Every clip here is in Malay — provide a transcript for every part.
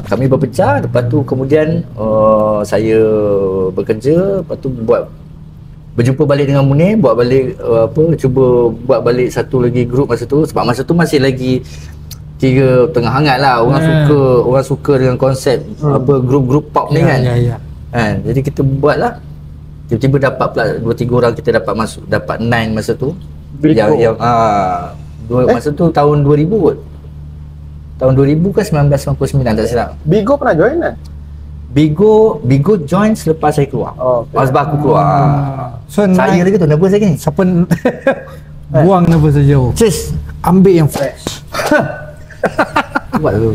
kami berpecah. Lepas tu kemudian saya bekerja, lepas tu berjumpa balik dengan Munir, buat balik cuba buat balik satu lagi grup masa tu, sebab masa tu masih lagi kira tengah hangat lah, orang suka dengan konsep grup-grup pop ni kan. Kan, jadi kita buat lah. Tiba-tiba dapat pula 2-3 orang kita dapat masuk, dapat 9 masa tu. Yang masa tu tahun 2000 kot. Tahun 2000 ke 1999 tak silap. Bigo pernah join kan? Bigo join selepas saya keluar. Sebab aku keluar. So saya lagi tu nervous lagi ni. Siapa buang nervous jauh. Sis, ambil yang fresh. buat tu.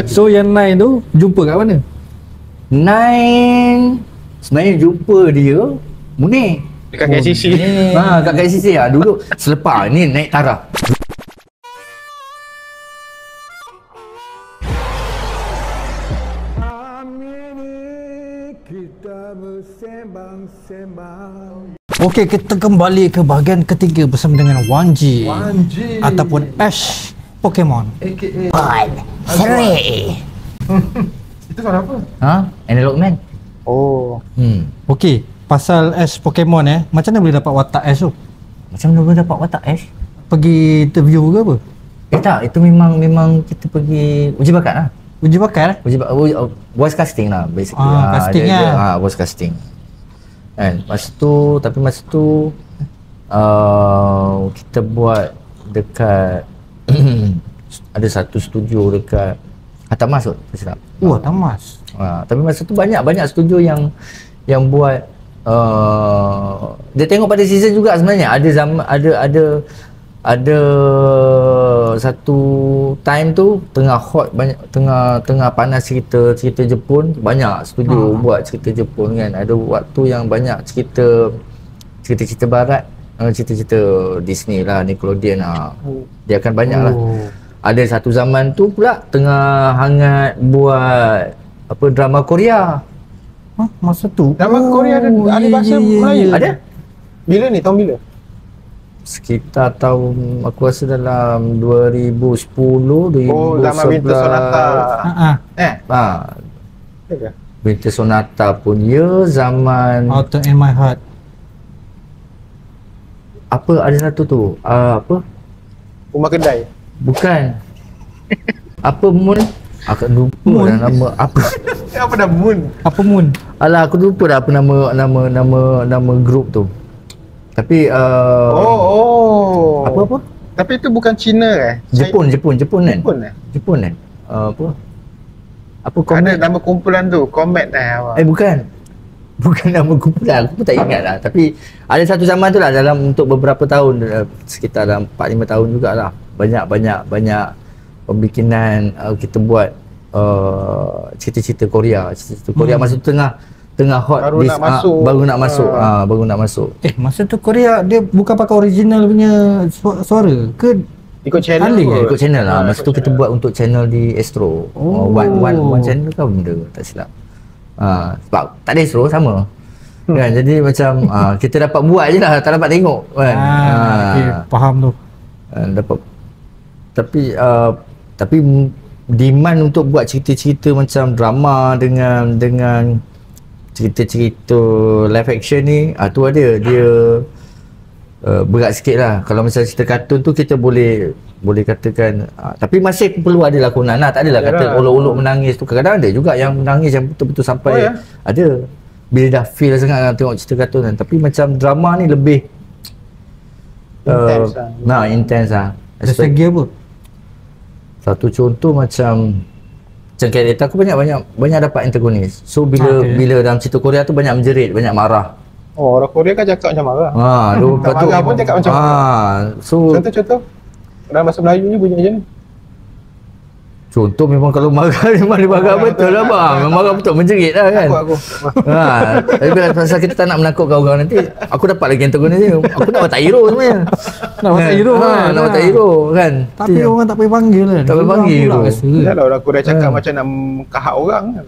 So yang 9 tu jumpa kat mana? 9 sebenarnya jumpa dia Munir dekat KCC. Kat KCC lah dulu. Selepas ni naik taraf. Okey, kita kembali ke bahagian ketiga bersama dengan Wan G ataupun Ash Pokemon. AKA 3. Itu suara apa? Analog Man. Okey, pasal Ash Pokemon macam mana boleh dapat watak Ash tu? Macam mana boleh dapat watak Ash? Pergi interview ke apa? Tak, itu memang kita pergi uji bakat lah. Uji bakat voice casting lah basically. Casting lah. Voice casting. Kan, masa tu kita buat dekat ada satu studio dekat Atamas kot, tak silap. Atamas. Tapi masa tu banyak studio yang buat dia tengok pada season juga sebenarnya. Ada satu time tu tengah hot, banyak tengah panas cerita Jepun, banyak studio buat cerita Jepun kan. Ada waktu yang banyak cerita barat, cerita Disney lah, Nickelodeon lah. Dia akan banyak lah. Ada satu zaman tu pula tengah hangat buat drama Korea. Masa tu drama Korea ada bahasa Melayu. Ada? Bila ni? Tahun bila? Sekitar tahun, aku rasa dalam 2010, 2011. Zaman Winter Sonata. Winter Sonata pun zaman Autumn in My Heart. Ada satu tu, Rumah Kedai. Bukan. Moon? Aku lupa dah nama apa. Apa dah Moon? Apa Moon? Alah, aku lupa dah apa nama grup tu. Tapi apa? Tapi itu bukan Cina Jepun kan? Jepun kan? Ada nama kumpulan tu, Comet Bukan nama kumpulan, aku pun tak ingat lah. Tapi ada satu zaman tu lah, dalam untuk beberapa tahun, sekitar dalam 4-5 tahun jugalah. Banyak pembikinan kita buat cerita-cerita Korea. Masa tu tengah hot, baru nak masuk. Masa tu Korea dia bukan pakai original punya suara ke? Ikut channel. Ikut channel lah. Masa tu kita buat untuk channel di Astro. One channel ke benda, tak silap. Sebab tak ada Astro sama. Kan, jadi macam kita dapat buat je lah, tak dapat tengok kan. Okay, faham tu. Dapat. Tapi demand untuk buat cerita-cerita macam drama dengan cerita-cerita live action ni, tu ada dia berat sikit lah. Kalau misalnya cerita kartun tu kita boleh katakan, tapi masih perlu ada lakonan lah. Tak adalah kata olok-olok menangis tu. Kadang-kadang ada juga yang menangis yang betul-betul sampai ada bila dah feel sangat nak tengok cerita kartun kan. Tapi macam drama ni lebih intense lah. Dari segi apa? Satu contoh macam karakter aku banyak dapat antagonis. So bila dalam cerita Korea tu banyak menjerit, banyak marah. Orang Korea kan cakap macam marah. Lepas tu marah pun cakap macam marah. So contoh dalam bahasa Melayu ni bunyi macam ni. Contoh memang kalau marah memang dia marah betul lah bang. Memang marah betul, menjerit lah kan. Aku. Tapi pasal kita tak nak menakutkan orang nanti, aku dapat lagi antagonis ni. Aku nak watak hero sebenarnya. Nak watak hero kan. Nak watak hero kan. Tapi orang tak boleh panggil kan. Tak boleh panggil. Dah lah orang Korea cakap macam nak kahak orang kan.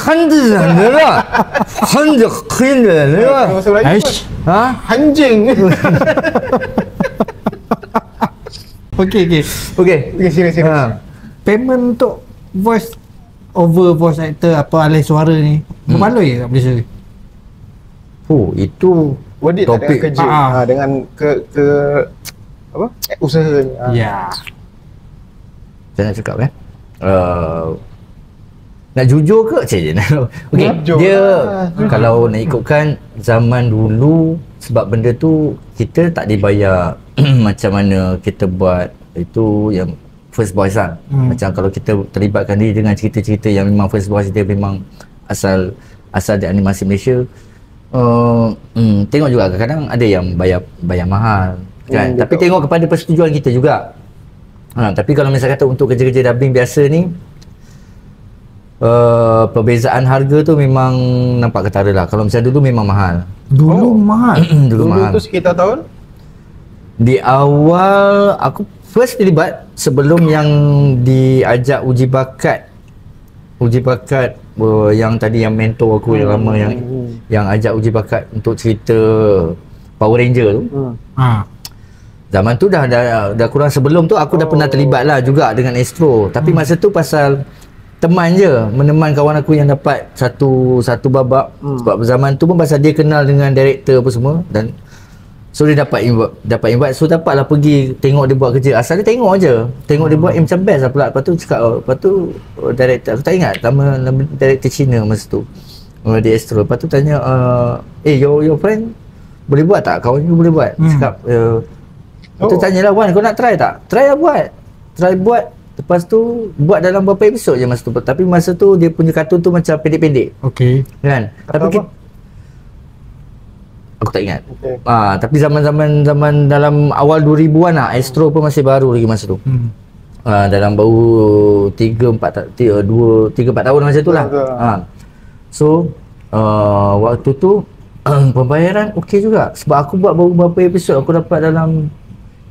Hanjing lah. Hanjing lah. Bahasa Melayu. Hanjing. Okey. Sini. payment untuk voice actor apa alih suara ni berbaloi kat Malaysia? Itu Worth it tak topik dengan kerja dengan ke apa usaha ni. Ya. saya nak cakap nak jujur ke? Okey, Jujur dia lah. kalau nak ikutkan zaman dulu, sebab benda tu kita tak dibayar macam mana kita buat itu yang first voice lah. Macam kalau kita terlibatkan diri dengan cerita-cerita yang memang first voice dia memang asal dari animasi Malaysia, tengok juga kadang-kadang ada yang bayar mahal kan, tapi tengok kepada persetujuan kita juga. Tapi kalau misalnya kata untuk kerja-kerja dubbing biasa ni, perbezaan harga tu memang nampak ketara lah. Kalau misalnya dulu memang mahal. Dulu mahal. Dulu mahal. Tu sekitar tahun Di awal aku first terlibat sebelum yang diajak uji bakat yang tadi yang mentor aku yang lama yang ajak uji bakat untuk cerita Power Ranger tu. Zaman tu dah kurang sebelum tu aku dah pernah terlibat lah juga dengan Astro. Tapi masa tu pasal teman je, meneman kawan aku yang dapat satu babak. Sebab zaman tu pun pasal dia kenal dengan director apa semua, dan so dia dapat invite, so dapatlah pergi tengok dia buat kerja. Asal dia tengok je, tengok dia buat macam best lah pula. Lepas tu cakap, lepas tu director, aku tak ingat nama director Cina masa tu, di Astro. Lepas tu tanya, your friend boleh buat tak? Kawan you boleh buat? Cakap, lepas tu tanyalah, Wan, kau nak try tak? Try lah buat. Lepas tu buat dalam berapa episod je masa tu. Tapi masa tu dia punya kartun tu macam pendek-pendek. Okey. Kan? Tapi aku tak ingat. Tapi zaman dalam awal 2000-an lah, Astro pun masih baru lagi masa tu. Dalam baru 3-4 tahun macam tu lah. So waktu tu pembayaran okey juga. Sebab aku buat baru berapa episod, aku dapat dalam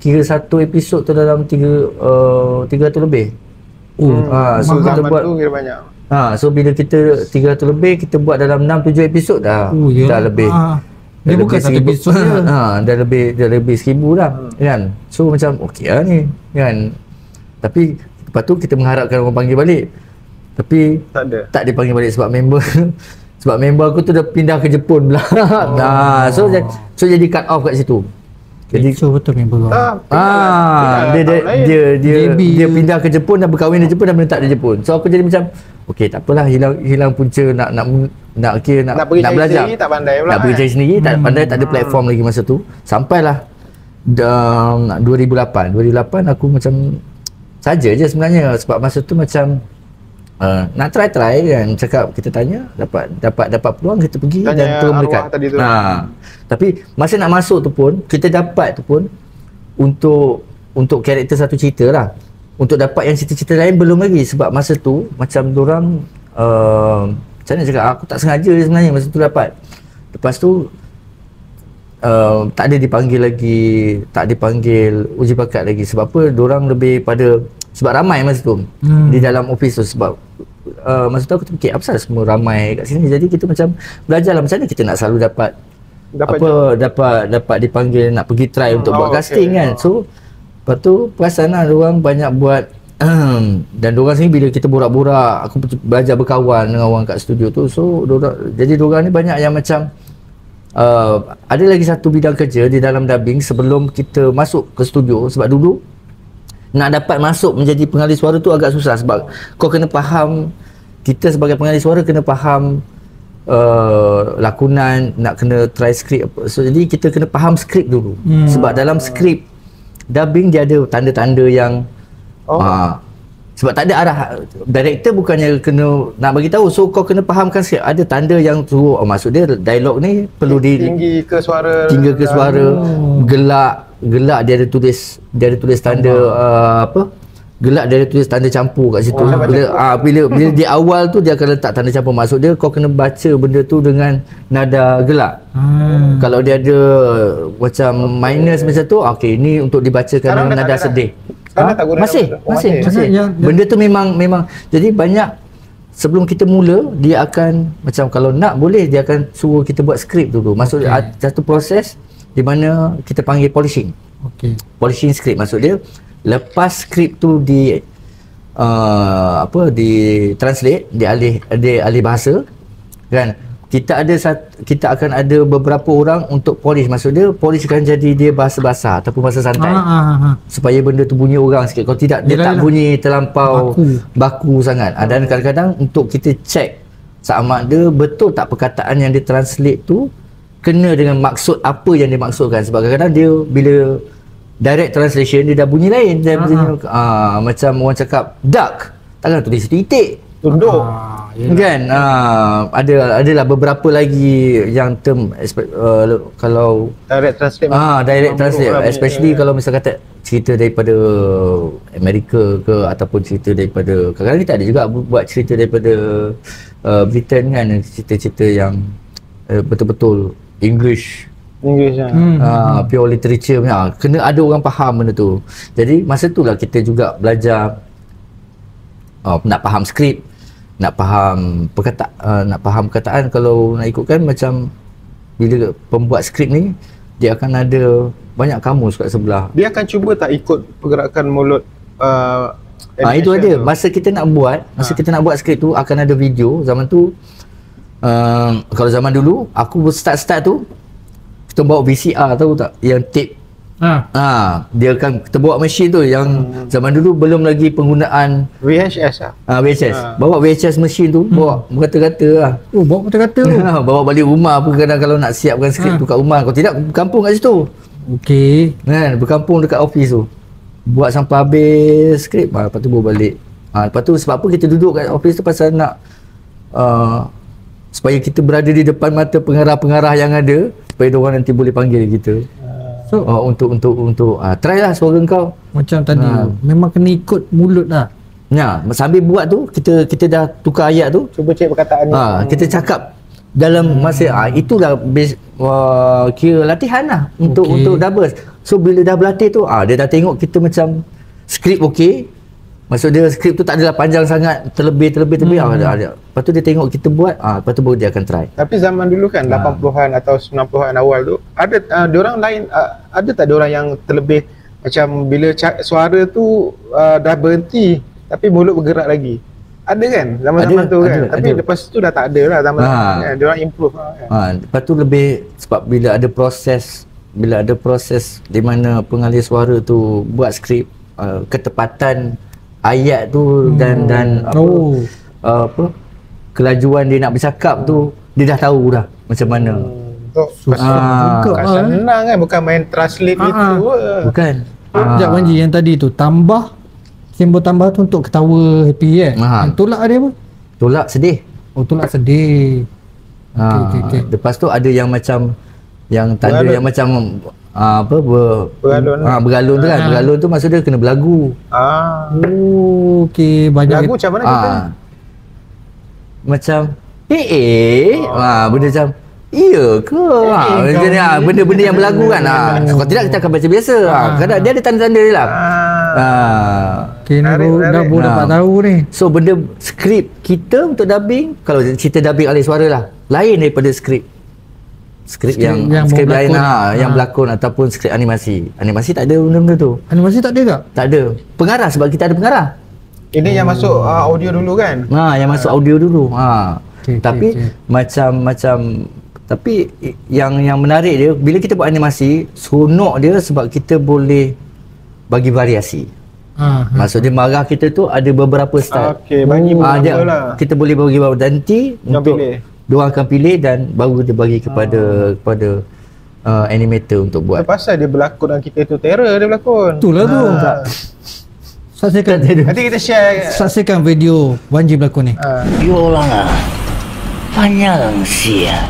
kira satu episod tu dalam 300 lebih. So kita buat tu kira banyak. so bila kita 300 lebih, kita buat dalam 6-7 episod dah. Dah lebih. Dia bukan satu episod je. Dah lebih 1000 lah kan. So macam okey lah ni kan. Tapi lepas tu kita mengharapkan orang panggil balik. Tapi tak dipanggil balik sebab member aku tu dah pindah ke Jepun pula. So jadi cut off kat situ. Jadi betul member kau. Dia pindah ke Jepun dan berkahwin di Jepun dan menetap di Jepun. So aku jadi macam okey, tak apalah, hilang punca nak belajar. Sendiri, tak pandai pula. Nak pergi cari sendiri, tak pandai, tak ada platform lagi masa tu. Sampailah 2008 aku macam saja je sebenarnya, sebab masa tu macam nak try kan, cakap kita tanya, dapat peluang kita pergi tanya dan terus mendekat. Tapi masa nak masuk tu pun kita dapat tu pun untuk karakter satu cerita lah. Untuk dapat yang cerita-cerita lain belum lagi, sebab masa tu macam dorang macam mana cakap, aku tak sengaja sebenarnya masa tu dapat. Lepas tu tak dipanggil uji bakat lagi. Sebab apa? Dorang lebih pada, sebab ramai masa tu di dalam office tu. Sebab masa tu aku terfikir, apa pasal semua ramai kat sini. Jadi kita macam belajar lah macam mana kita nak selalu dapat dipanggil nak pergi try untuk buat casting kan. So lepas tu perasan lah diorang banyak buat dan diorang sini bila kita borak-borak, aku belajar berkawan dengan orang kat studio tu. So jadi diorang ni banyak yang macam ada lagi satu bidang kerja di dalam dubbing sebelum kita masuk ke studio. Sebab dulu nak dapat masuk menjadi pengalih suara tu agak susah, sebab kau kena faham, kita sebagai pengalih suara kena faham lakonan, nak kena try skrip. So jadi kita kena faham skrip dulu. Sebab dalam skrip dubbing dia ada tanda-tanda yang sebab tak ada arah, director bukannya kena nak bagi tahu. So kau kena fahamkan skrip, ada tanda yang suruh maksud dia dialog ni perlu tinggi ke suara, gelak dia ada tulis tanda gelak dia ada tulis tanda campur kat situ. Bila di awal tu dia akan letak tanda campur, maksud dia kau kena baca benda tu dengan nada gelak. Kalau dia ada macam minus macam tu, okey ni untuk dibacakan dengan nada sedih. Masih. Benda tu memang jadi banyak. Sebelum kita mula, dia akan macam kalau nak boleh dia akan suruh kita buat skrip dulu. Maksud satu proses di mana kita panggil polishing. Polishing skrip, maksud dia lepas skrip tu di translate, di alih bahasa kan. Kita akan ada beberapa orang untuk polish. Maksud dia polish akan jadi dia bahasa basah ataupun bahasa santai. Supaya benda tu bunyi orang sikit. Kalau tidak dia tak bunyi terlampau baku sangat. Dan kadang-kadang untuk kita check sama ada betul tak perkataan yang dia translate tu kena dengan maksud apa yang dia maksudkan. Sebab kadang-kadang dia bila direct translation dia dah bunyi lain. Dia bunyi, macam orang cakap duck, takkan tulis titik. Tunduk. Kan? Adalah beberapa lagi yang term kalau Direct translate. Direct translate. Especially kalau misal kata cerita daripada Amerika ke ataupun cerita daripada, kadang-kadang kita ada juga buat cerita daripada Britain kan, cerita-cerita yang betul-betul English pure literature punya. Kena ada orang faham benda tu. Jadi masa tu lah kita juga belajar nak faham skrip, nak faham perkataan. Kalau nak ikutkan macam bila pembuat skrip ni dia akan ada banyak kamus kat sebelah. Dia akan cuba tak ikut pergerakan mulut itu ada. Masa kita nak buat skrip tu akan ada video. Zaman tu kalau zaman dulu aku start tu kita bawa VCR, tahu tak yang tape. Dia akan kita bawa mesin tu yang zaman dulu belum lagi penggunaan VHS VHS. Bawa VHS mesin tu, bawa berkata-kata lah. Bawa kata-kata tu. Bawa balik rumah pun kadang kalau nak siapkan skrip tu kat rumah. Kalau tidak berkampung kat situ. Okey. Kan, berkampung dekat office tu. Buat sampai habis skrip, lepas tu bawa balik. Lepas tu sebab apa kita duduk kat office tu, pasal nak supaya kita berada di depan mata pengarah-pengarah yang ada, supaya diorang nanti boleh panggil kita. So untuk try lah suara kau macam tadi. Memang kena ikut mulut lah. Sambil buat tu kita dah tukar ayat tu, cuba cek perkataan ni. Kita cakap dalam masa itulah kira latihan lah untuk doubles. So bila dah berlatih tu dia dah tengok kita macam skrip okey. Maksud dia skrip tu tak adalah panjang sangat, terlebih. Lepas tu dia tengok kita buat, lepas tu baru dia akan try. Tapi zaman dulu kan 80-an atau 90-an awal tu ada diorang lain, ada tak diorang yang terlebih macam bila suara tu dah berhenti tapi mulut bergerak lagi? Ada kan zaman-zaman tu kan? Tapi lepas tu dah tak ada lah zaman-zaman kan. Diorang improve lah kan. Lepas tu lebih sebab bila ada proses di mana pengalih suara tu buat skrip, ketepatan ayat tu dan kelajuan dia nak bercakap tu dia dah tahu dah macam mana. Bukan senang kan, bukan main translate itu. Bukan. Sekejap Wanji, yang tadi tu simbol tambah tu untuk ketawa happy kan? Yang tolak dia apa? Tolak sedih. Tolak sedih. Okay. Lepas tu ada yang macam yang tanda yang macam bergalun tu kan. Bergalun tu maksud dia kena berlagu. Okey, banyak lagu macam mana kita? Macam benda macam iya ke? Macam ni benda-benda yang berlagu kan. Kalau tidak kita akan baca biasa. Kadang dia ada tanda-tanda dia lah. Okey, dah boleh dapat tahu ni. So benda skrip kita untuk dubbing, kalau cerita dubbing alih suara lah, lain daripada skrip yang lain yang berlakon ataupun skrip animasi. Animasi tak ada benda-benda tu. Animasi tak ada tak? Tak ada. Pengarah sebab kita ada pengarah. Ini yang masuk audio dulu kan? Yang masuk audio dulu. Macam tapi yang menarik dia bila kita buat animasi, seronok dia sebab kita boleh bagi variasi. Maksud dia marah kita tu ada beberapa style. Bagi lah. Kita boleh bagi nanti untuk diorang akan pilih dan baru dia bagi kepada animator untuk buat. Pasal dia berlakon dan kita tu terror dia berlakon. Itulah tu. Nanti kita share. Saksikan video Wanji berlakon ni. You orang panjang sia.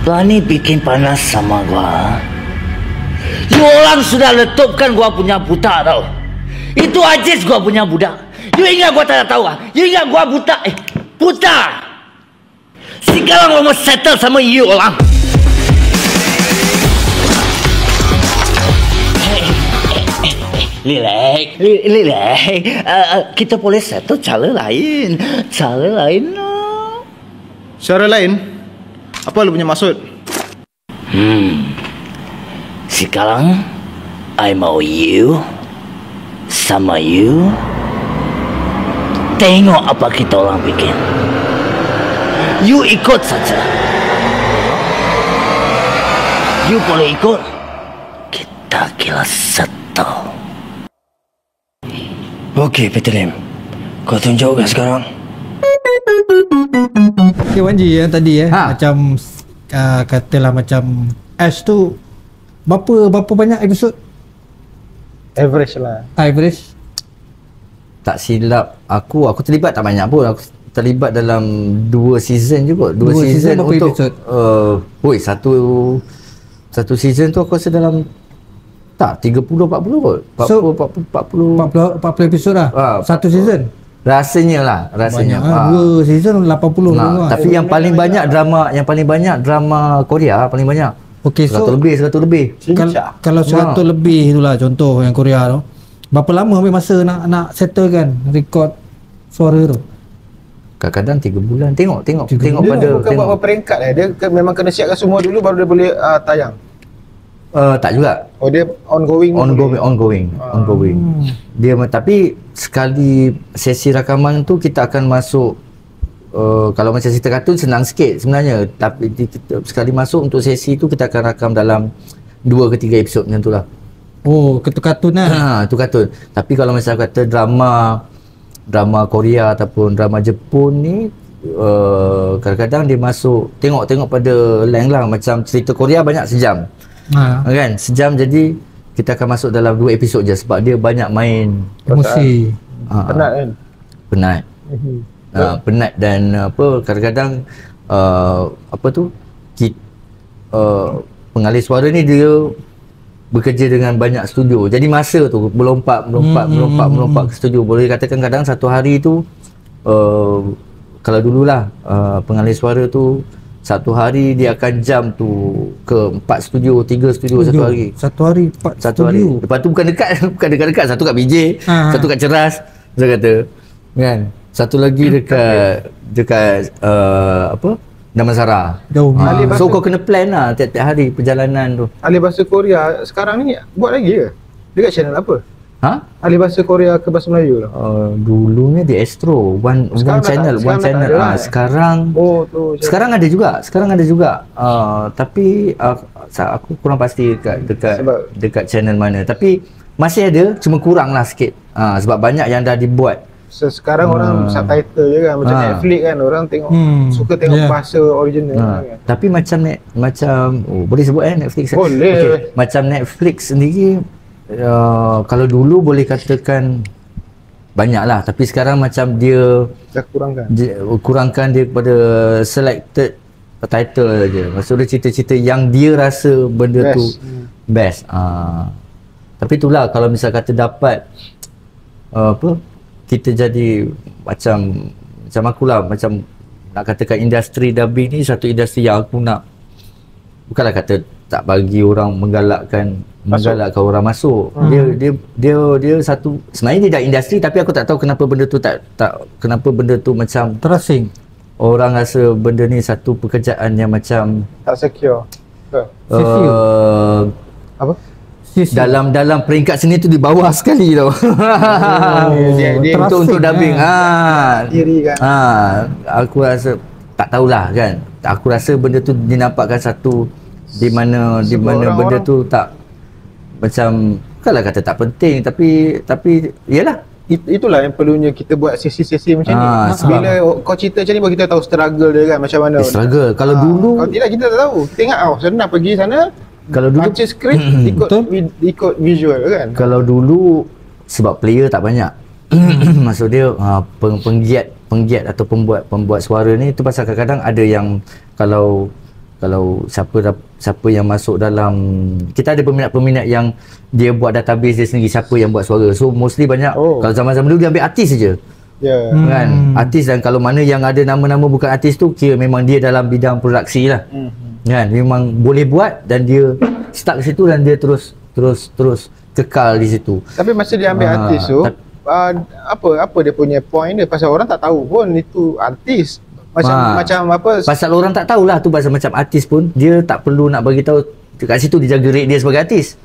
Berani bikin panas sama gua. You orang sudah letupkan gua punya buta tau. Itu Aziz gua punya budak. You ingat gua tak tahu You ingat gua buta? Buta. Sekarang gua mau settle sama you orang. Relax. Kita boleh settle cara lain. Cara lain? Apa lu punya maksud? Sekarang I mau you sama you. Tengok apa kita orang bikin. You ikut saja. You boleh ikut. Kita kira settle. Okey, Peter Lim. Kau tunjuk kan sekarang? Okay, Wanji yang tadi Ha. macam katalah macam Ash tu berapa banyak episod Average lah. average? Tak silap aku terlibat tak banyak pun. Aku terlibat dalam 2 season je kot. 2 Dua season season berapa untuk episod? satu season tu aku rasa dalam 30 40 kot. 40 So, 40 40 episod lah. Satu season. rasanya. Banyak lah. 2 season 80 lah. Tapi yang paling banyak drama Korea paling banyak. Okey, 100 so lebih. kalau 100 lebih itulah contoh yang Korea tu. Berapa lama ambil masa nak settle kan record suara tu? Kadang-kadang 3 bulan. Tengok Dia pada bukan buat apa peringkat dia memang kena siapkan semua dulu baru dia boleh tayang. tak juga. Oh dia ongoing. Dia tapi sekali sesi rakaman tu kita akan masuk kalau macam cerita kartun senang sikit sebenarnya, tapi kita sekali masuk untuk sesi tu kita akan rakam dalam 2 ke 3 episod macam tu lah. Oh, kartun lah. Itu kartun. Tapi kalau macam kata drama Korea ataupun drama Jepun ni kadang-kadang dia masuk tengok pada length lah. Macam cerita Korea banyak sejam. Kan? Sejam, jadi kita akan masuk dalam 2 episod je sebab dia banyak main Emosi. Penat kan. penat. Penat dan kadang-kadang pengalih suara ni dia bekerja dengan banyak studio. Jadi masa tu melompat ke studio. Boleh katakan kadang satu hari tu kalau dululah pengalih suara tu satu hari dia akan jam tu ke 4 studio, 3 studio satu hari. Satu hari 4 Satu hari. studio. Lepas tu bukan dekat, satu kat BJ, satu kat Ceras, dia kata. Kan? Satu lagi dekat Damansara. Jauh. So kau kena plan lah tiap-tiap hari perjalanan tu. Ahli bahasa Korea sekarang ni buat lagi ke? Dekat channel apa? Ahli bahasa Korea ke bahasa Melayu tu? Dulunya di Astro, one channel. Sekarang sekarang ada juga. Tapi aku kurang pasti dekat channel mana. Tapi masih ada, cuma kurang lah sikit. Sebab banyak yang dah dibuat. Sekarang orang subtitle je kan, macam Netflix kan, orang tengok suka tengok bahasa original kan. Tapi macam boleh sebut Netflix. Boleh. Okay. Macam Netflix sendiri kalau dulu boleh katakan banyak lah, tapi sekarang macam dia dah kurangkan dia kepada selected title aja. Maksudnya cerita-cerita yang dia rasa benda tu best. Tapi itulah kalau misal kata dapat kita jadi macam akulah, macam nak katakan industri dubbing ni satu industri yang aku nak, bukanlah kata tak bagi orang menggalakkan orang masuk. Dia satu, sebenarnya dia dah industri, tapi aku tak tahu kenapa benda tu macam terasing. Orang rasa benda ni satu pekerjaan yang macam tak secure. Apa? Dalam peringkat seni tu di bawah sekali tau. Dia untuk dubbing. Diri kan. Aku rasa tak tahulah kan. Aku rasa benda tu dinampakkan satu di mana benda tu tak macam, bukanlah kata tak penting, tapi yalah. Itulah yang perlunya kita buat sesi-sesi macam ni. Bila kau cerita macam ni baru kita tahu struggle dia kan macam mana. Struggle. Kalau dulu kalau tidak kita tak tahu. Kita ingat senang pergi sana. Kalau dulu baca skrip ikut visual kan. Kalau dulu sebab player tak banyak. Maksud dia penggiat atau pembuat suara ni tu pasal kadang-kadang ada yang kalau siapa yang masuk dalam, kita ada peminat yang dia buat database dia sendiri siapa yang buat suara. So mostly banyak kalau zaman-zaman dulu dia ambil artis saja. Kan? Artis, dan kalau mana yang ada nama-nama bukan artis tu kira memang dia dalam bidang produksi lah. Kan? Memang boleh buat dan dia start ke situ dan dia terus kekal di situ. Tapi masa dia ambil artis tu apa dia punya point dia, pasal orang tak tahu pun itu artis. Macam apa? Pasal orang tak tahulah tu, pasal macam artis pun dia tak perlu nak bagi tahu kat situ dia jaga rate dia sebagai artis.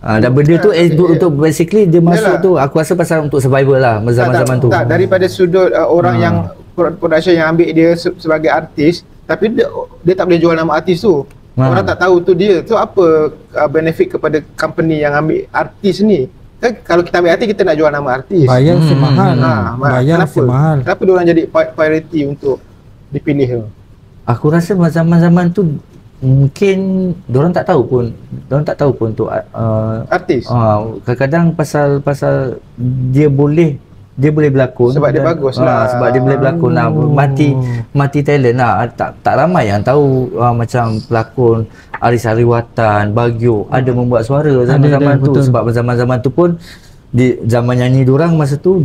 Dan benda tu untuk basically dia masuk tu aku rasa pasal untuk survival lah zaman-zaman tu. Tak, daripada sudut orang yang production yang ambil dia sebagai artis, tapi dia tak boleh jual nama artis tu. Orang tak tahu tu dia. Tu apa benefit kepada company yang ambil artis ni? Kan kalau kita ambil artis, kita nak jual nama artis. Bayar semahal. Bayar Kenapa? semahal. Kenapa diorang jadi priority untuk dipilih tu? Aku rasa zaman-zaman tu mungkin diorang tak tahu pun untuk Artis. kadang-kadang pasal dia boleh berlakon Sebab dia bagus lah. sebab dia boleh berlakon lah. mati talent lah. Tak ramai yang tahu macam pelakon Aris Ariwatan, Bagio ada membuat suara zaman-zaman tu. betul. Sebab zaman-zaman tu pun di zaman nyanyi diorang masa tu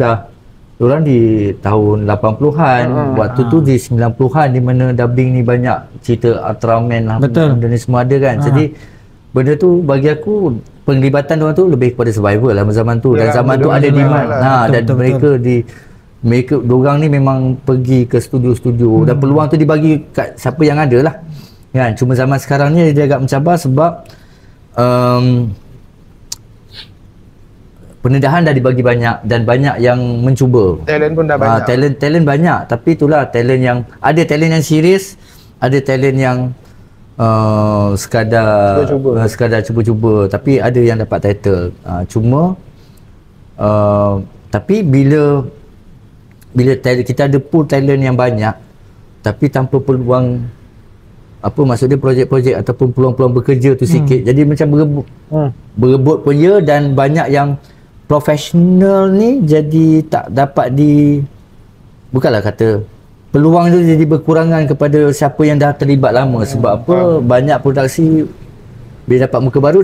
diorang di tahun 80-an, waktu tu di 90-an di mana dubbing ni banyak cerita Ultraman lah, Betul. benda ni semua ada kan. Jadi benda tu bagi aku penglibatan diorang tu lebih kepada survival lah zaman tu. Dan Yalah, zaman tu diorang ada survival demand lah. dan Betul. mereka diorang ni memang pergi ke studio-studio dan peluang tu dibagi kat siapa yang ada lah kan. Cuma zaman sekarang ni dia agak mencabar sebab pendedahan dah dibagi banyak dan banyak yang mencuba. Talent pun dah banyak. Talent banyak, tapi itulah talent yang ada talent yang serius, ada talent yang sekadar cuba-cuba, tapi ada yang dapat title. Tapi bila kita ada pool talent yang banyak tapi tanpa peluang maksud dia projek-projek ataupun peluang-peluang bekerja tu sikit, jadi macam berebut pun ya, dan banyak yang profesional ni jadi tak dapat bukanlah kata peluang tu jadi berkurangan kepada siapa yang dah terlibat lama. Sebab apa? Banyak produksi bila dapat muka baru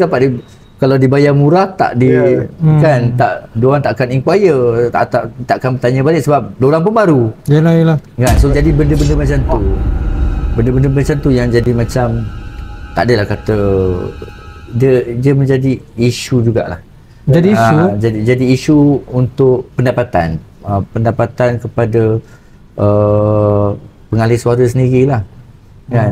kalau dibayar murah kan diorang takkan inquire, takkan bertanya balik sebab diorang pun baru. Yalah. Kan? So jadi benda-benda macam tu. Benda-benda macam tu yang jadi macam tak adalah kata dia menjadi isu jugalah. Jadi isu. Jadi isu untuk pendapatan kepada pengalih suara sendirilah kan.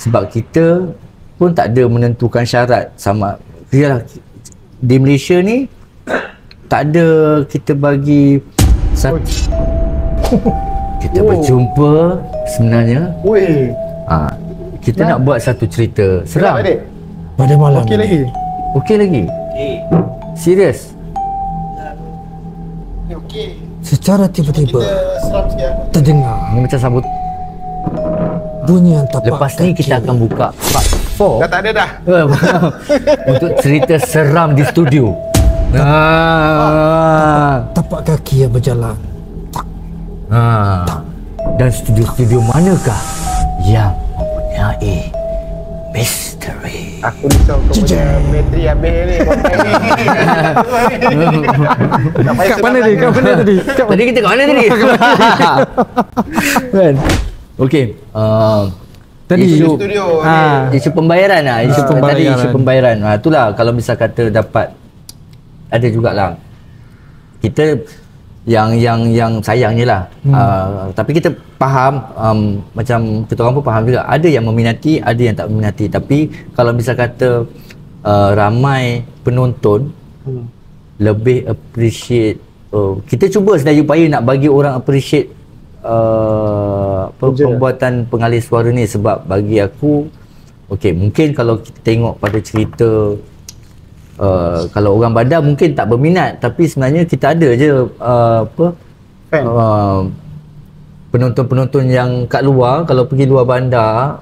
Sebab kita pun tak ada menentukan syarat sama. Yalah, di Malaysia ni tak ada kita bagi kita berjumpa sebenarnya. Kita nak buat satu cerita seram Pada malam Okey lagi. Okey lagi? Serius? Okey. Secara tiba-tiba Seram sikit. terdengar Ni macam sambut. bunyi yang tapak Lepas ni kita akan buka part 4 Dah tak ada dah. untuk cerita seram di studio. tapak kaki yang berjalan. Dan studio-studio manakah yang mempunyai misteri? Aku risau kau punya bateri habis ni. Kat mana tadi? Tadi kita kat mana tadi? Kan? Okey. Tadi isu Studio. isu pembayaran lah. Isu pembayaran. tadi isu pembayaran. Itulah kalau misal kata dapat ada jugalah. Kita yang sayangnya lah. Tapi kita faham, macam kita orang pun faham juga, ada yang meminati, ada yang tak meminati. Tapi kalau misal kata ramai penonton lebih appreciate, kita cuba sedaya upaya nak bagi orang appreciate pembuatan pengalih suara ni. Sebab bagi aku, okey, mungkin kalau kita tengok pada cerita kalau orang bandar mungkin tak berminat, tapi sebenarnya kita ada je penonton-penonton yang kat luar, kalau pergi luar bandar,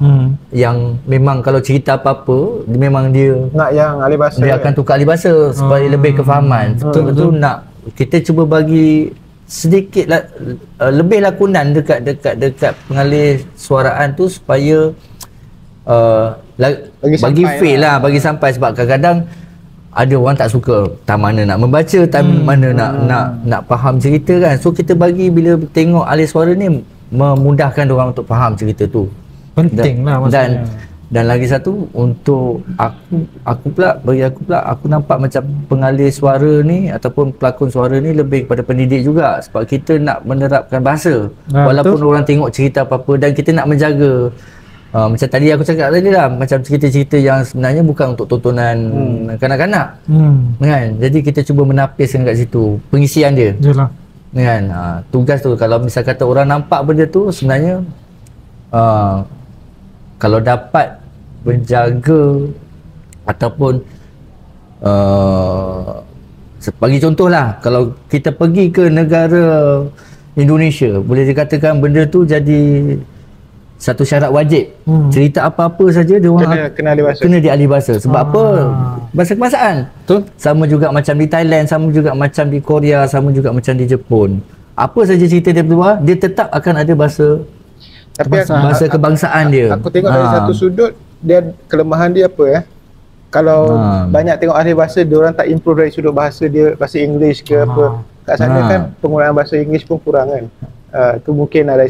yang memang kalau cerita apa-apa memang dia Nak yang ahli bahasa. dia akan tukar ahli bahasa supaya lebih kefahaman. Betul-betul nak kita cuba bagi sedikit lah, lebih lakonan dekat pengalih suaraan tu supaya bagi feel lah, bagi sampai. Sebab kadang-kadang ada orang tak suka, tak mana nak membaca, tak mana nak faham cerita kan. So kita bagi, bila tengok ahli suara ni memudahkan orang untuk faham cerita tu. penting lah maksudnya. Dan lagi satu, untuk aku pula, bagi aku pula, aku nampak macam pengalih suara ni ataupun pelakon suara ni lebih kepada pendidik juga. Sebab kita nak menerapkan bahasa walaupun orang tengok cerita apa-apa, dan kita nak menjaga macam tadi aku cakap tadi lah, macam cerita-cerita yang sebenarnya bukan untuk tontonan kanak-kanak. Kan? Jadi kita cuba menapiskan kat situ pengisian dia. Yalah. Kan? Tugas tu kalau misal kata orang nampak benda tu sebenarnya kalau dapat menjaga ataupun bagi contohlah, kalau kita pergi ke negara Indonesia, boleh dikatakan benda tu jadi satu syarat wajib. Cerita apa-apa saja dia orang kena ahli bahasa. Kena di ahli bahasa. Sebab apa? Bahasa kebangsaan. Betul. Sama juga macam di Thailand, sama juga macam di Korea, sama juga macam di Jepun. Apa saja cerita dia berdua, dia tetap akan ada bahasa bahasa kebangsaan dia. Aku tengok dari satu sudut, dia kelemahan dia apa ya? Kalau banyak tengok ahli bahasa, dia orang tak improve dari sudut bahasa dia, bahasa English ke apa. Kat sana kan penggunaan bahasa English pun kurang kan. Tu mungkin ada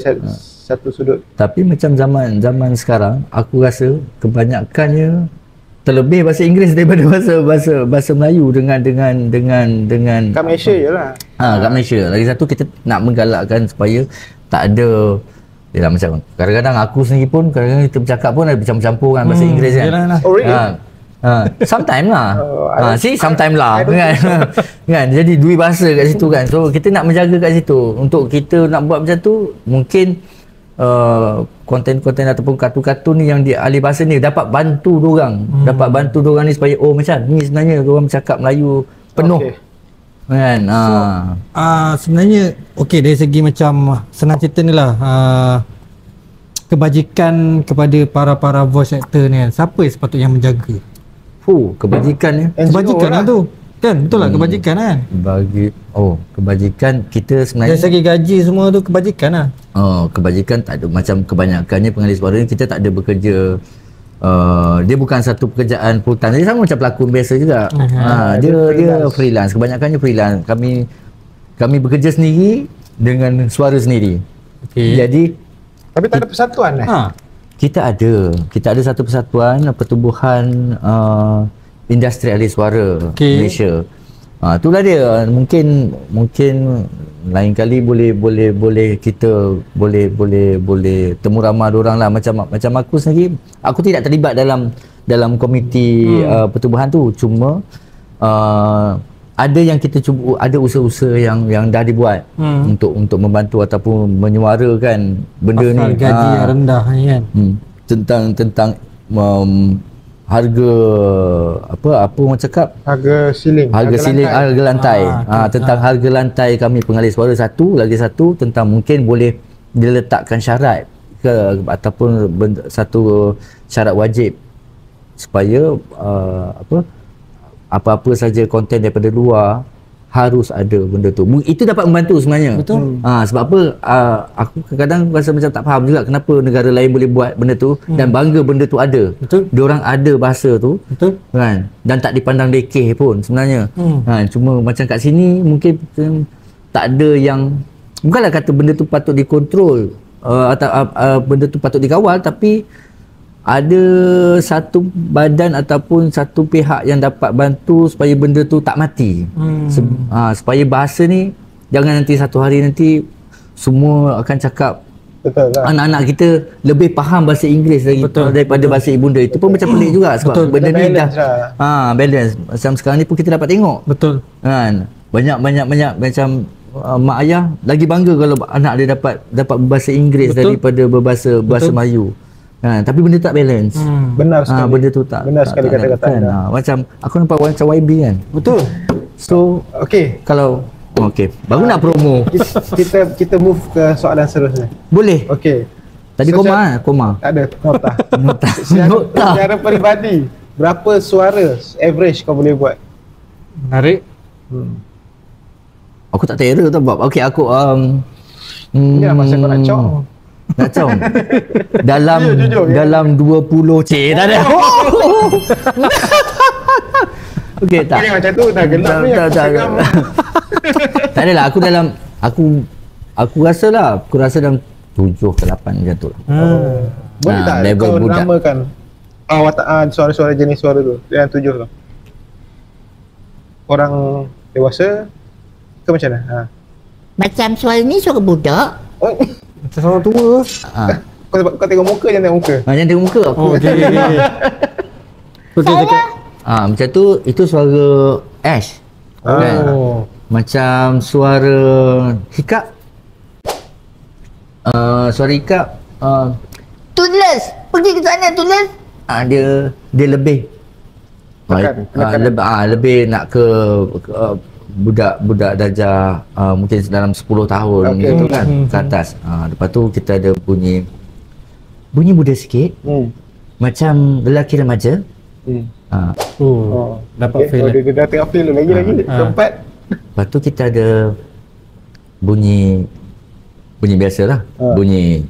satu sudut. Tapi macam zaman sekarang, aku rasa kebanyakannya terlebih bahasa Inggeris daripada bahasa Melayu dengan kat Malaysia jelah. Kat Malaysia. Lagi satu, kita nak menggalakkan supaya tak ada yalah, macam kadang-kadang aku sendiri pun kadang-kadang kita bercakap pun ada campur-campur kan bahasa Inggeris kan. Oh really? Sometimes lah. Sometimes lah kan. Jadi dua bahasa kat situ kan. So kita nak menjaga kat situ. Untuk kita nak buat macam tu, mungkin konten-konten ataupun kartun-kartun ni yang di ahli bahasa ni dapat bantu diorang. Dapat bantu diorang ni supaya macam ni sebenarnya diorang bercakap Melayu penuh. Kan. Sebenarnya okey, dari segi macam senang cerita ni lah, kebajikan kepada para voice actor ni kan, siapa yang sepatutnya menjaga? Kebajikan ni. Kebajikan lah tu. Kan, betul lah kebajikan kan? Kebajikan kita sebenarnya dari segi gaji semua tu kebajikan lah. Kebajikan tak ada, macam kebanyakannya pengalih suara ni kita tak ada bekerja, dia bukan satu pekerjaan full time. Dia sama macam pelakon biasa juga. Dia freelance. Kebanyakannya freelance. Kami bekerja sendiri dengan suara sendiri. Jadi tapi tak ada persatuan Kita ada satu persatuan Pertubuhan Industri Ahli Suara Malaysia. Itulah dia. Mungkin lain kali boleh kita boleh temu ramah orang lah. Macam aku sendiri, aku tidak terlibat dalam komiti pertubuhan tu. Cuma ada yang kita cuba, ada usaha-usaha yang dah dibuat untuk membantu ataupun menyuarakan benda pasal ni. Gaji yang rendah ni kan. Tentang harga apa orang cakap, harga lantai. Tentang harga lantai kami pengalih suara. Lagi satu tentang mungkin boleh diletakkan syarat ataupun satu syarat wajib supaya apa-apa saja konten daripada luar harus ada benda tu. Itu dapat membantu sebenarnya. Betul. Sebab apa, aku kadang-kadang rasa macam tak faham juga kenapa negara lain boleh buat benda tu dan bangga benda tu ada. Betul. Diorang ada bahasa tu. Betul. Kan? Dan tak dipandang lekeh pun sebenarnya. Cuma macam kat sini mungkin tak ada yang, bukanlah kata benda tu patut dikontrol atau benda tu patut dikawal, tapi ada satu badan ataupun satu pihak yang dapat bantu supaya benda tu tak mati. Supaya bahasa ni jangan nanti satu hari nanti semua akan cakap. Betul lah. Anak-anak kita lebih faham bahasa Inggeris daripada bahasa ibunda. Itu pun macam pelik juga sebab benda ni dah balance. Macam sekarang ni pun kita dapat tengok. Betul. Kan? Banyak macam mak ayah lagi bangga kalau anak dia dapat berbahasa Inggeris daripada berbahasa Melayu. Tapi benda tak balance. Benar sekali. Benda tu tak. Benar sekali kata-kata kan? Macam aku nampak macam YB kan. Betul. So kalau baru nak promo. Kita move ke soalan seterusnya. Boleh. Tadi koma. Tak ada. Nota. Nota. Secara peribadi, berapa suara average kau boleh buat? Menarik. Aku tak terror tau Bob. Aku Ini masa kau nak cong. Nak cong dalam 20 tak ada. Tak. Ini macam tu dah gelap ni. Tak adalah, aku rasa dalam 7 ke 8 macam tu. Boleh tak kau namakan suara-suara jenis suara tu yang 7 tu? Orang dewasa ke macam mana? Macam suara ni suara budak. Macam suara tua. Kau tengok muka, jangan tengok muka. Jangan tengok muka aku. Okey. Saya Macam tu, itu suara Ash. Kan? Macam suara hikap. Suara hikap. Toothless. Pergi ke sana Toothless. Dia lebih. Lebih nak ke budak darjah mungkin dalam 10 tahun gitu kan ke atas. Lepas tu kita ada bunyi muda sikit. Macam lelaki remaja. Dapat feel. Dia dah tengok feel lagi tempat. Lepas tu kita ada bunyi biasalah. Bunyi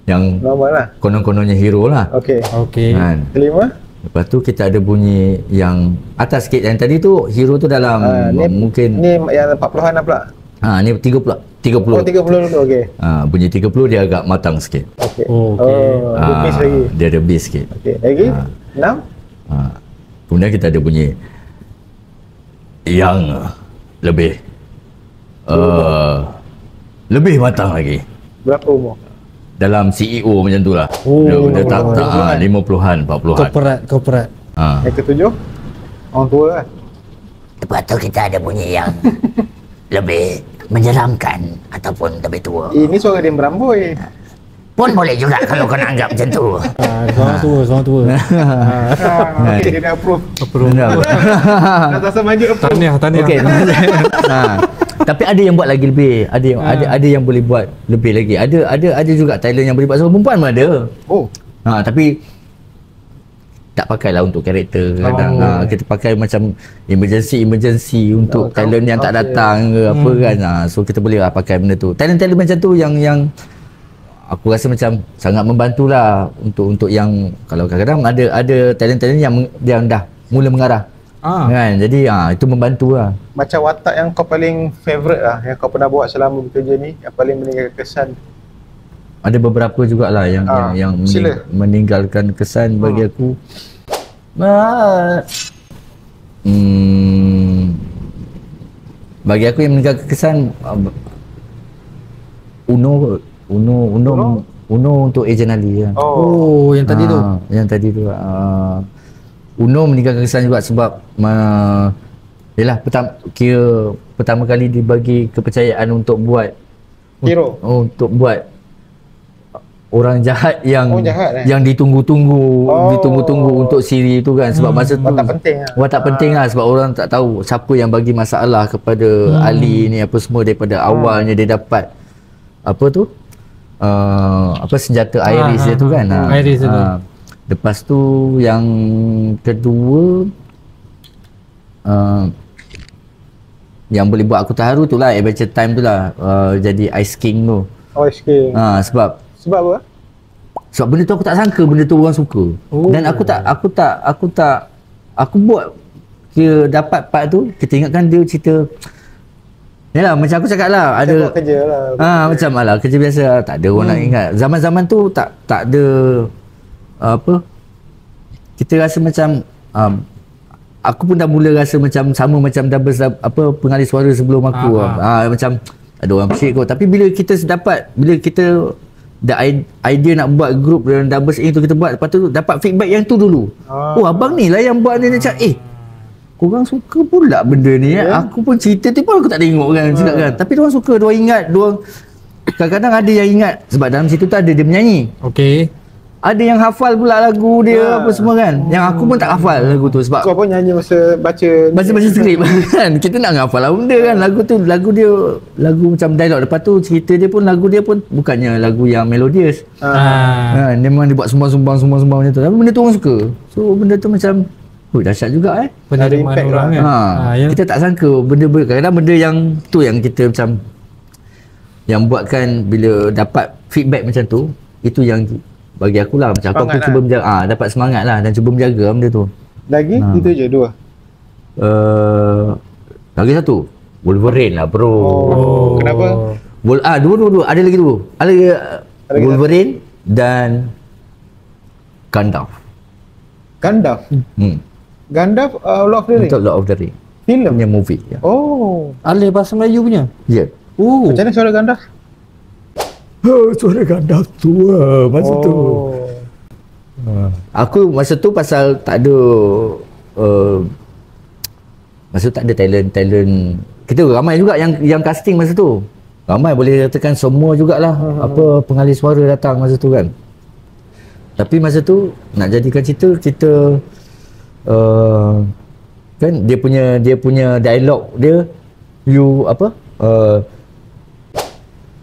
yang normal lah. konon-kononnya hero lah. Okey. Kan? Kelima. Lepas tu kita ada bunyi yang atas sikit. Yang tadi tu hero tu dalam mungkin ni yang 40-an lah pula. ni 30. Oh 30 dulu, okey. Bunyi 30 dia agak matang sikit. Okey. Okey. Ada bass lagi. Dia ada bass sikit. Okey. Lagi? 6? Kemudian kita ada bunyi yang lebih lebih matang lagi. Berapa umur? Dalam CEO macam tu lah. Dia tak 50-an, 40-an. Korporat. Yang ketujuh? Orang tua lah. Lepas tu kita ada bunyi yang lebih menyeramkan ataupun lebih tua. Ini suara dia merambui. Pun boleh juga kalau kau nak anggap macam tu. Seorang tua. Okey, dia dah approve. Benar. Dah rasa manja approve. Tahniah. Okey. Tapi ada yang buat lagi lebih. Ada yang boleh buat lebih lagi. Ada juga talent yang boleh buat seorang perempuan pun ada. Tapi tak pakailah untuk karakter kadang. Kita pakai macam emergency untuk talent yang tak datang ke apa kan. So kita boleh pakai benda tu. Talent macam tu yang aku rasa macam sangat membantulah untuk yang kalau kadang-kadang ada talent yang dah mula mengarah. Kan? Jadi itu membantu lah. Macam watak yang kau paling favourite lah, yang kau pernah buat selama bekerja ni, yang paling meninggalkan kesan. Ada beberapa jugalah yang meninggalkan kesan bagi aku. Bagi aku yang meninggalkan kesan Uno untuk Ejen Ali. Yang tadi tu. Yang tadi tu. Uno meninggalkan kesan juga sebab yalah pertama kali dibagi kepercayaan untuk buat hero. Untuk buat orang jahat yang yang ditunggu-tunggu untuk siri tu kan, sebab masa tu watak penting lah sebab orang tak tahu siapa yang bagi masalah kepada Ali ni apa semua daripada awalnya dia dapat apa tu senjata Iris dia tu kan. Iris tu. Lepas tu yang kedua yang boleh buat aku terharu tu lah Adventure Time tu lah, jadi Ice King tu. Ice King. Sebab apa? Sebab benda tu aku tak sangka benda tu orang suka. Dan aku buat kira dapat part tu, kita ingatkan dia cerita yalah macam aku cakap lah, ada kerja lah. Macam lah kerja biasa, tak ada orang nak ingat. Zaman-zaman tu tak ada kita rasa macam aku pun dah mula rasa macam sama macam double pengalih suara sebelum aku. Macam ada orang appreciate kot, tapi bila kita dah idea nak buat group dan double itu kita buat, lepas tu dapat feedback yang tu dulu. Abang ni lah yang buat ni macam korang suka pula benda ni. Aku pun cerita tu pun aku tak tengok kan, cakap kan. Tapi diorang suka, diorang ingat, kadang-kadang ada yang ingat sebab dalam situ tu ada dia menyanyi. Okey. Ada yang hafal pula lagu dia apa semua kan. Yang aku pun tak hafal lagu tu sebab kau pun nyanyi masa baca skrip kan. Kita nak hafal lah benda kan. Lagu dia macam dialog. Lepas tu cerita dia pun, lagu dia pun bukannya lagu yang melodious. Kan, dia memang dia buat sumbang macam tu. Tapi benda tu orang suka. So benda tu macam dahsyat juga penerimaan orang kan. Kita tak sangka kadang-kadang benda yang tu yang kita macam yang buatkan bila dapat feedback macam tu, itu yang bagi aku lah macam aku cuba menjaga, dapat semangat lah dan cuba menjaga benda tu. Lagi itu je dua. Lagi satu Wolverine lah bro. Kenapa? Dua ada lagi dua. Ada Wolverine dan Gandalf. Gandalf Lord of the Rings. Untuk Lord of the Rings Film punya movie ya. Alih bahasa Melayu punya. Ya. Macam mana suara Gandalf? Suara gadah tu masa tu. Aku masa tu pasal tak ada masa tu tak ada talent. Kita ramai juga yang casting masa tu. Ramai, boleh katakan semua jugalah apa pengalih suara datang masa tu kan. Tapi masa tu nak jadikan cerita kan dia punya dialog dia, you apa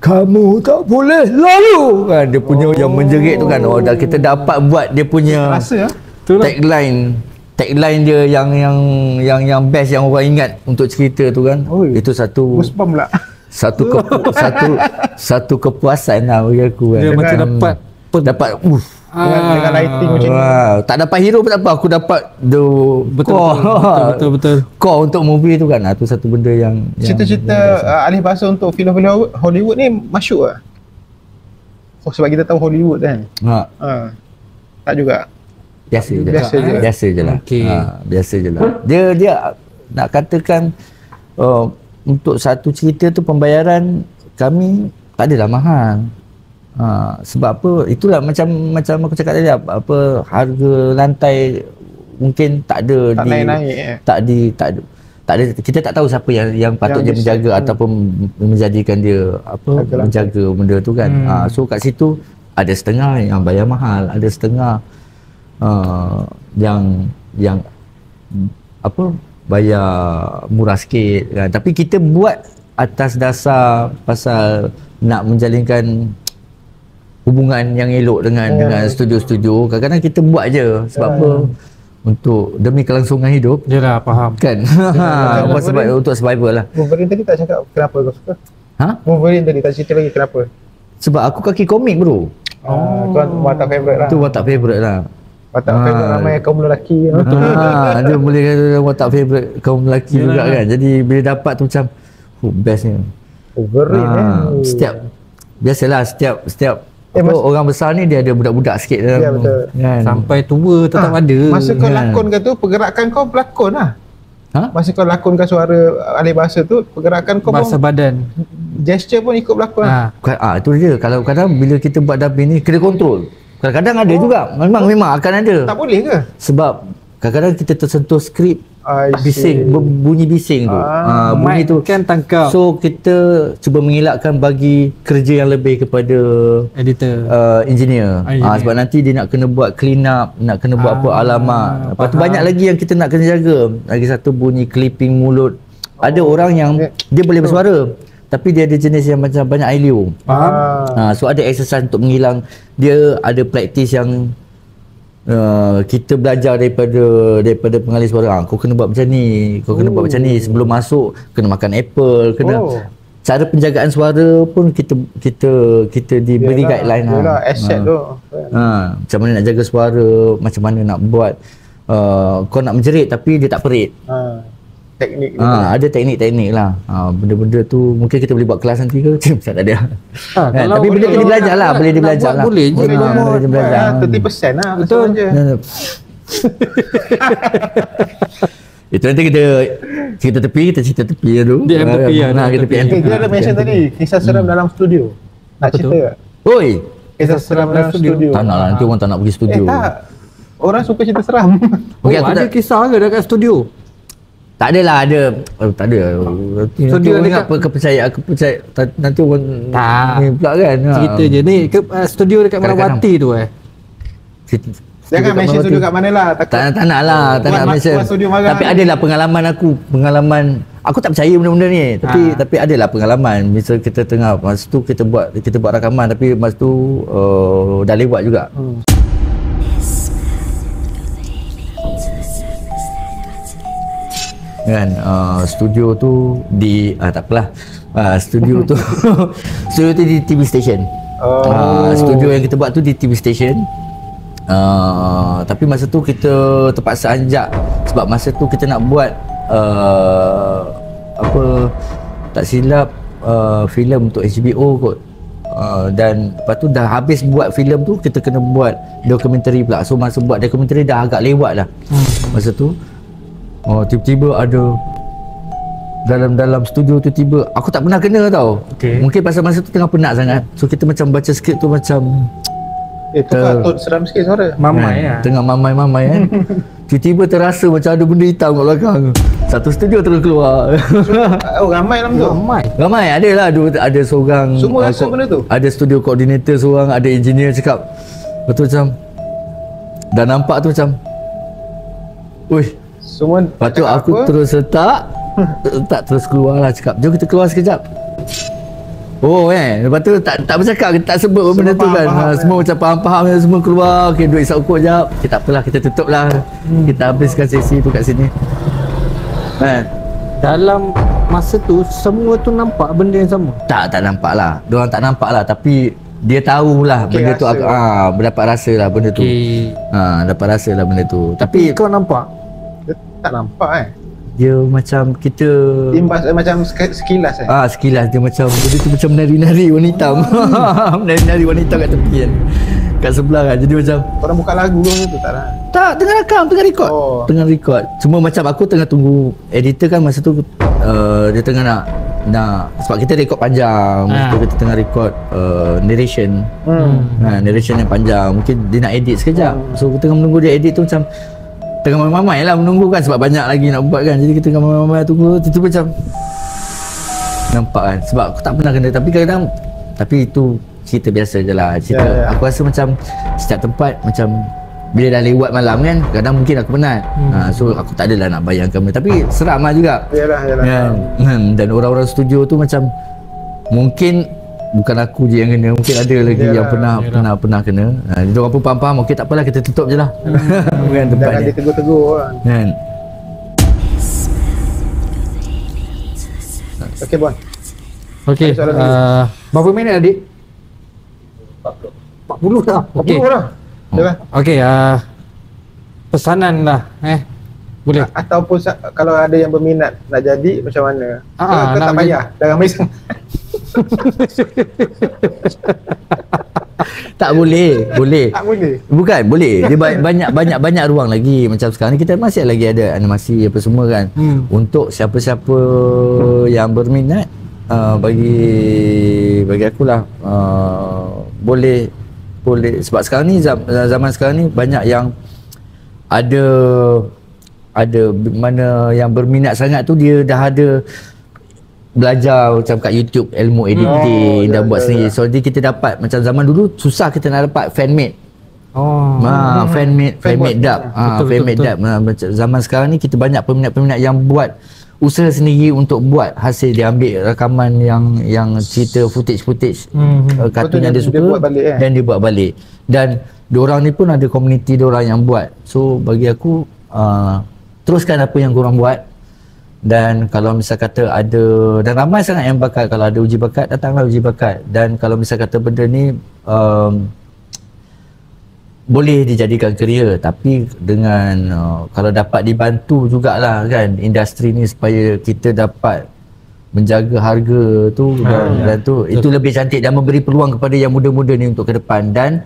kamu tak boleh lalu kan, dia punya yang menjerit tu kan. Dah kita dapat buat dia punya Rasa tagline dia yang best yang orang ingat untuk cerita tu kan. Itu satu goosebump pula. satu kepuasan lah bagi aku kan. Dia macam dapat dengan lighting macam ni. Tak dapat hero pun tak apa, aku dapat the betul. core untuk movie tu kan. Itu satu benda yang Cerita-cerita alih bahasa untuk filem-filem Hollywood ni masyuk lah. Sebab kita tahu Hollywood kan. Tak juga. Biasa je lah. Okey. Biasa je lah. Dia nak katakan untuk satu cerita tu pembayaran kami tak adalah mahal. Sebab apa? Itulah macam aku cakap tadi, apa harga lantai mungkin tak ada, tak ada, kita tak tahu siapa yang patut dia menjaga ataupun menjadikan dia apa menjaga benda tu kan. So kat situ ada setengah yang bayar mahal, ada setengah yang apa bayar murah sikit kan. Tapi kita buat atas dasar pasal nak menjalinkan hubungan yang elok dengan studio-studio. Kadang-kadang kita buat je sebab apa? Untuk demi kelangsungan hidup. Yalah, faham. Kan? Sebab untuk survival lah. Wolverine tadi tak cakap kenapa kau suka? Wolverine tadi tak cerita lagi kenapa? Sebab aku kaki komik bro. Kau watak favourite lah. Tu watak favourite lah. Watak favourite ramai kaum lelaki. Dia boleh kata watak favourite kaum lelaki juga kan. Jadi bila dapat tu macam bestnya. Wolverine Biasalah setiap orang besar ni dia ada budak-budak sikit dalam, betul. Kan? Sampai tua tetap ada. Masa kau lakonkan tu, pergerakan kau berlakon lah. Masa kau lakonkan suara alih bahasa tu, pergerakan kau bahasa pun, badan, gesture pun ikut berlakon. Itu dia. Kalau kadang bila kita buat dubbing ni kena kontrol. Kadang-kadang ada juga. Memang akan ada. Tak boleh ke? Sebab kadang-kadang kita tersentuh skrip bising, bunyi bising tu. Bunyi tu kan tangkap. So kita cuba mengelakkan bagi kerja yang lebih kepada editor, engineer. Sebab nanti dia nak kena buat clean up, nak kena buat apa alamat. Lepas tu banyak lagi yang kita nak kena jaga. Lagi satu bunyi clipping mulut. Ada orang yang dia boleh bersuara tapi dia ada jenis yang macam banyak ailio. So ada exercise untuk menghilang. Dia ada praktis yang kita belajar daripada pengalih suara. Kau kena buat macam ni, kau kena buat macam ni sebelum masuk, kena makan apple, kena cara penjagaan suara pun kita diberi guideline asset tu. Macam mana nak jaga suara, macam mana nak buat kau nak menjerit tapi dia tak perit. Teknik ada teknik-teknik lah. Benda-benda tu mungkin kita boleh buat kelas nanti ke? Tak ada. Tapi benda tu dibelajar lah, boleh dibelajar lah. Boleh je. Boleh dibelajar. 30% lah. Betul. Itu nanti kita cerita tepi dulu. Di tepi lah. Kita ada mention tadi kisah seram dalam studio. Nak cerita tak? Oi, kisah seram dalam studio. tak nak lah, nanti orang tak nak pergi studio. Tak. Orang suka cerita seram. Ada kisah ke dekat studio? Tak adalah, tak ada. Studio Nanti orang kepercayaan nanti orang ni pula kan. Cerita je ni studio dekat Merawati tu Jangan mention studio kat mana lah. Tak nak lah, tak nak mention. Tapi adalah pengalaman aku tak percaya benda-benda ni. Tapi adalah pengalaman. Misal kita tengah masa tu kita buat rakaman tapi masa tu dah lewat juga. Kan studio tu di tak apalah. Studio tu di TV station. Studio yang kita buat tu di TV station. Tapi masa tu kita terpaksa anjak sebab masa tu kita nak buat tak silap filem untuk HBO kot. Dan lepas tu dah habis buat filem tu kita kena buat dokumentari pula. So masa buat dokumentari dah agak lewat lah. Masa tu tiba-tiba ada dalam studio tu tiba aku tak pernah kena tau. Mungkin pasal masa tu tengah penat sangat. So kita macam baca skrip tu macam Tu patut seram sikit suara. Mamai lah. tengah mamai-mamai kan. Tiba-tiba terasa macam ada benda hitam kat belakang. Satu studio terus keluar. Oh, ramai dalam tu. Ramai ada lah, ada seorang Semua rasa benda tu? Ada studio coordinator seorang, ada engineer cakap. Betul macam dah nampak tu macam Uish. Semua Lepas tu cakap aku apa? terus letak terus keluar lah cakap jom kita keluar sekejap. Oh lepas tu tak bercakap, tak sebut benda tu kan. Semua macam faham-faham semua keluar. Okey, duduk isap ukur jap. Okay, tak apalah, kita tutup lah. Kita habiskan sesi tu kat sini. Dalam masa tu semua tu nampak benda yang sama. Tak nampak lah. Diorang tak nampak lah, tapi dia tahulah benda tu dapat rasa lah benda tu. Dapat rasa lah benda tu. Tapi kau nampak? Dia tak nampak dia macam kita imbas macam sekilas sekilas dia macam benda tu macam menari-nari warna hitam. Menari-nari warna hitam kat tepi kan, kat sebelah kan. Jadi macam korang buka lagu tu tak lah? Tak, tengah rakam, tengah record. Tengah record. Cuma macam aku tengah tunggu editor kan masa tu dia tengah nak sebab kita record panjang. Masa tu kita tengah record narration. Narration yang panjang. Mungkin dia nak edit sekejap. So kita tengah menunggu dia edit tu macam tengah mamai lah menunggu kan sebab banyak lagi nak buat kan. Jadi kita tengah mamai tunggu, tiba-tiba macam nampak kan. Sebab aku tak pernah kena, tapi kadang-kadang itu cerita biasa je lah. Aku rasa macam setiap tempat macam bila dah lewat malam kan, kadang mungkin aku penat. So aku tak adalah nak bayangkan benda, tapi seram lah juga. Yalah. Dan orang-orang studio tu macam mungkin bukan aku je yang kena, mungkin ada lagi yang pernah kena. Dia orang pun faham-faham, okey tak apalah kita tutup je lah. Bukan tempat Jangan ni. ditegur-tegur kan. Okey, Bon. Okey. Berapa minit adik? 40 dah. Okey. 40 dah. Yalah. Okey, pesanan lah boleh. Ataupun kalau ada yang berminat nak jadi macam mana? Kau tak payah, dah ramai sangat. Tak boleh. Tak boleh. Bukan, boleh. Dia banyak ruang lagi. Macam sekarang ni kita masih lagi ada animasi apa semua kan. Untuk siapa-siapa yang berminat, bagi akulah boleh sebab sekarang ni zaman sekarang ni banyak yang ada mana yang berminat sangat tu dia dah ada belajar macam kat YouTube ilmu editing dah buat sendiri. So jadi kita dapat macam zaman dulu susah kita nak dapat fan made. Fan made dub. Fan made dub. Zaman sekarang ni kita banyak peminat-peminat yang buat usaha sendiri untuk buat hasil. Dia ambil rakaman yang cerita footage kartun yang dia suka dan dia buat balik. Dan diorang ni pun ada komuniti diorang yang buat. So bagi aku teruskan apa yang korang buat. Dan kalau misal kata ada, dan ramai sangat yang bakat, kalau ada uji bakat, datanglah uji bakat. Dan kalau misal kata benda ni boleh dijadikan kerjaya, tapi dengan kalau dapat dibantu jugalah kan industri ni supaya kita dapat menjaga harga tu dan tu, itu lebih cantik dan memberi peluang kepada yang muda-muda ni untuk ke depan dan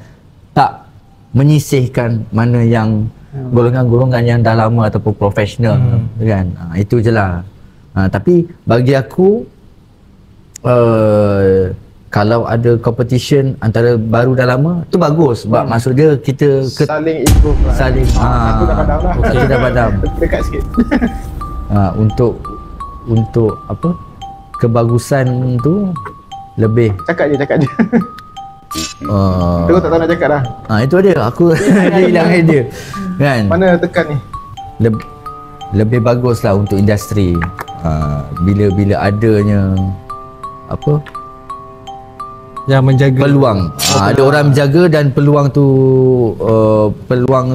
tak menyisihkan mana yang golongan-golongan yang dah lama ataupun profesional kan. Itu je lah. Tapi bagi aku kalau ada competition antara baru dan lama tu bagus sebab maksud dia kita saling improve lah. Aku dah padam lah. Kita dah padam. Dekat sikit. Untuk apa kebagusan tu lebih Cakap je. Aku tak tahu nak cakap dah. Itu dia. Aku dia hilang idea. Kan? Mana tekan ni? Lebih bagus lah untuk industri. Bila adanya apa? Yang menjaga peluang. Ada orang menjaga dan peluang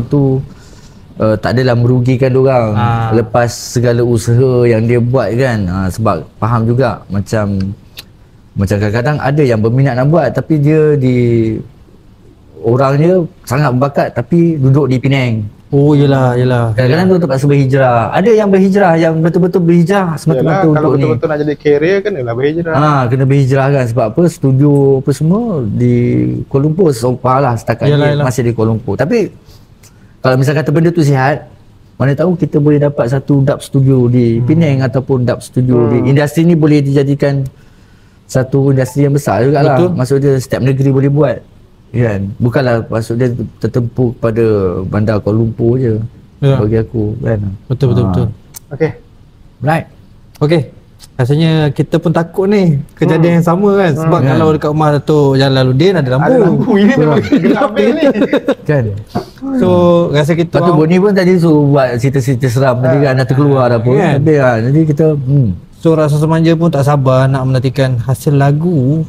tu tak adalah merugikan diorang lepas segala usaha yang dia buat kan. Sebab faham juga macam kadang-kadang ada yang berminat nak buat tapi dia orangnya sangat berbakat tapi duduk di Penang. Yelah. Kadang-kadang tu terpaksa berhijrah. Ada yang berhijrah, yang betul-betul berhijrah semata-mata untuk ni. Kalau betul-betul nak jadi career kenalah berhijrah. Kena berhijrah kan sebab apa? Studio apa semua di Kuala Lumpur. So, lah setakat ni masih di Kuala Lumpur. Tapi kalau misal kata benda tu sihat, Mana tahu kita boleh dapat satu dub studio di Penang ataupun dub studio di industri ni boleh dijadikan satu industri yang besar jugalah. Betul. Maksud dia setiap negeri boleh buat. Kan? Bukanlah maksud dia tertempu pada bandar Kuala Lumpur je. Ya. Bagi aku kan. Betul. Okey. Right. Okey. Rasanya kita pun takut ni kejadian yang sama kan. Sebab kalau dekat rumah Datuk Jalaluddin ada lampu. Ada lampu ini memang gelap ni. Kan. So rasa kita Lepas tu Bonnie pun tadi suruh buat cerita-cerita seram tadi kan, dah terkeluar dah pun. Kan? Habis lah. Jadi kita So Rasa Semanja pun tak sabar nak menantikan hasil lagu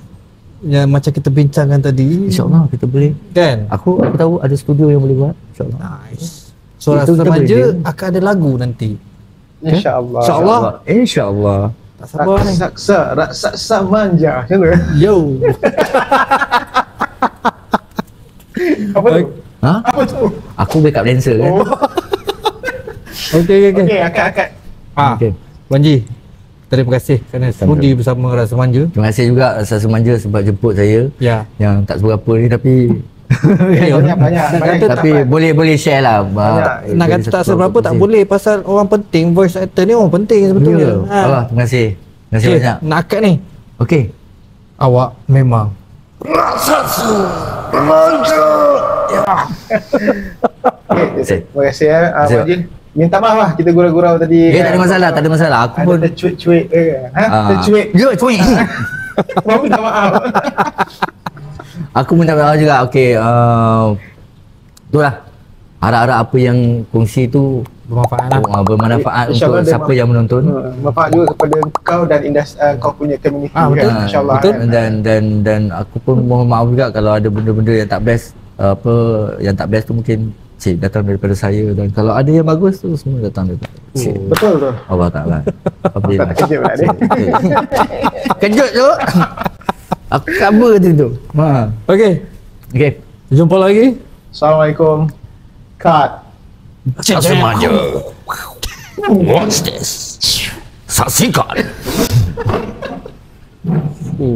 yang macam kita bincangkan tadi. InsyaAllah kita boleh. Kan? Aku tahu ada studio yang boleh buat. InsyaAllah. Nice. So Rasa Itu kita Semanja boleh. akan ada lagu nanti. InsyaAllah. InsyaAllah. InsyaAllah. Tak sabar ni. Raksasa manja. Macam tu. Yo. Apa tu? Ha? Apa tu? Aku backup dancer kan. Oh. Okey. Okey, akak. Okay. Wan Ji, terima kasih kerana sudi bersama Rasa Semanja. Terima kasih juga Rasa Semanja sebab jemput saya. Ya. Yang tak seberapa ni tapi Banyak. tapi boleh share lah. Nak kata tak seberapa tak boleh pasal orang penting, voice actor ni orang penting sebetulnya. Ya. Allah, terima kasih. Terima kasih Okay, banyak. nak akad ni. Okey. Awak memang Terima kasih Terima kasih. Abang Jin. Minta maaf lah kita gurau-gurau tadi. Tak ada masalah, tak ada masalah. Aku pun Ada tercuit-cuit tercuit. Ya, cuy. Mau minta maaf. Aku minta maaf juga. Okey, itulah. Harap-harap apa yang kongsi tu bermanfaat lah. bermanfaat InsyaAllah untuk dia siapa yang menonton. Manfaat juga kepada kau dan kau punya community Betul. kan, InsyaAllah. Betul. Dan aku pun mohon maaf juga kalau ada benda-benda yang tak best. Yang tak best tu mungkin datang daripada saya, dan kalau ada yang bagus tu semua datang daripada Betul tu. Allah Ta'ala. Alhamdulillah. Tak kejut pula ni. Kejut tu. Aku cover tu. Okey, Okey. jumpa lagi. Assalamualaikum. Cut. Semanja. What's this? Saksikan.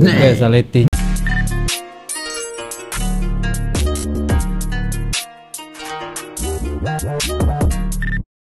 Best lah letting. Bye.